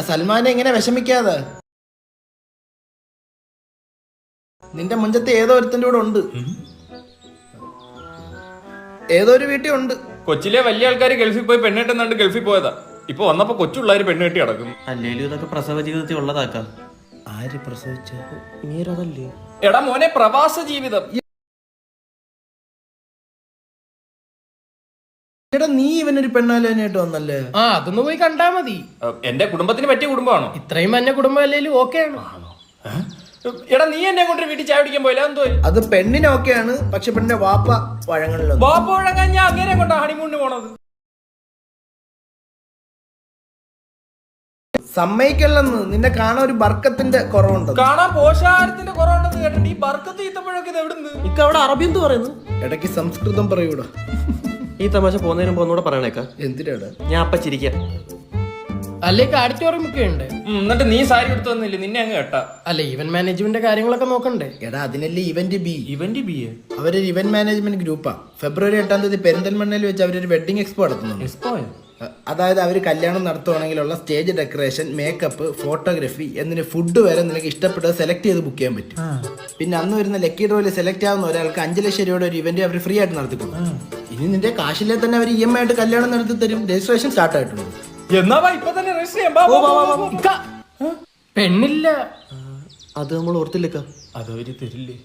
സൽമാനെ ഇങ്ങനെ വിഷമിക്കാതെ. നിന്റെ മുഞ്ചത്തെ ഏതോ ഒരുത്തിന്റെ കൂടെ ഉണ്ട്, ഏതോ ഒരു വീട്ടിൽ ഉണ്ട്. കൊച്ചിലെ വലിയ ആൾക്കാർ ഗൾഫിൽ പോയി പെണ്ണെട്ടുന്നുണ്ട് ഗൾഫിൽ പോയതാ. ഇപ്പൊ വന്നപ്പോ കൊച്ചുള്ളവര് പെണ്ണ് കെട്ടി കിടക്കുന്നു. അല്ലേലും ഇതൊക്കെ പ്രസവ ജീവിതത്തിൽ ഉള്ളതാക്കാം. ആര് പ്രസവിച്ച നീരതല്ലേ? എടാ മോനെ, പ്രവാസ ജീവിതം. എടാ നീ ഇവനൊരു പെണ്ണാലോനായിട്ട് വന്നല്ലേ? അതൊന്ന് പോയി കണ്ടാ മതി. എന്റെ കുടുംബത്തിന് പറ്റിയ കുടുംബമാണോ? ഇത്രയും മഞ്ഞ കുടുംബം അല്ലേലും ഓക്കെയാണ്. എടാ നീ എന്നെ കൊണ്ട് വീട്ടിൽ ചായ പിടിക്കാൻ പോയില്ല എന്തോ? അത് പെണ്ണിനൊക്കെയാണ്, പക്ഷെ പെണ്ണിന്റെ വാപ്പ വഴങ്ങളിലൊന്നും. ബാപ്പ വഴങ്ങാൻ ഞാൻ അങ്ങനെ കൊണ്ടാ ഹണിമൂണിന് പോണത്. സമ്മതിക്കല്ലെന്ന്, നിന്നെ കാണാൻ ഒരു ബർക്കത്തിന്റെ കുറവുണ്ട്. കാണാൻ പോഷാഹാരത്തിന്റെ കുറവുണ്ടെന്ന് കേട്ടിട്ട് ഈ ബർക്കത്ത് ഈത്തപ്പഴൊക്കെ ഇത് എവിടുന്ന്? ഇക്ക അവിടെ അറബി എന്ത് പറയുന്നു? ഇടയ്ക്ക് സംസ്കൃതം പറയൂടാ. ഈ തമാശ പോകുന്നതിന് മുമ്പ് ഒന്നുകൂടെ പറയണേക്ക. എന്തിനാടാ? ഞാൻ അപ്പ ചിരിക്കാം. അല്ലെങ്കിൽ ആഡിറ്റോറിയം ഒക്കെ ഉണ്ട്. എന്നിട്ട് നീ സാരി എടുത്തു വന്നില്ലേ? നിന്നെ അങ്ങ് കേട്ടാ. അല്ല, ഈവന്റ് മാനേജ്മെന്റ് കാര്യങ്ങളൊക്കെ നോക്കണ്ടേ? എടാ അതിനല്ലേ ഇവന്റ് ബി. ഇവന്റ് ബി അവരൊരു ഇവന്റ് മാനേജ്മെന്റ് ഗ്രൂപ്പാ. ഫെബ്രുവരി 8 തീയതി പെരിന്തൽമണ്ണയിൽ വെച്ച് അവരൊരു വെഡിങ് എക്സ്പോ നടത്തുന്നുണ്ട്. അതായത് അവർ കല്യാണം നടത്തുവാണെങ്കിലുള്ള സ്റ്റേജ് ഡെക്കറേഷൻ, മേക്കപ്പ്, ഫോട്ടോഗ്രാഫി എന്നിന് ഫുഡ് വരെ നിനക്ക് ഇഷ്ടപ്പെട്ടത് സെലക്ട് ചെയ്ത് ബുക്ക് ചെയ്യാൻ പറ്റും. പിന്നെ അന്ന് വരുന്ന ലക്കി ഡ്രോയിൽ സെലക്ട് ആവുന്ന ഒരാൾക്ക് 5 ലക്ഷം രൂപയുടെ ഒരു ഇവന്റ് അവർ ഫ്രീ ആയിട്ട് നടത്തിക്കൊടുക്കും. ഇനി നിന്റെ കാശിലെ തന്നെ അവർ EMI ആയിട്ട് കല്യാണം നടത്തി തരും. രജിസ്ട്രേഷൻ സ്റ്റാർട്ട് ആയിട്ടുണ്ട്. എന്നാ ഇപ്പൊ തന്നെ രജിസ്റ്റർ ചെയ്യാം. പെണ്ണില്ല. അത് നമ്മൾ ഓർത്തില്ലേക്ക. അതവര് തരില്ലേ?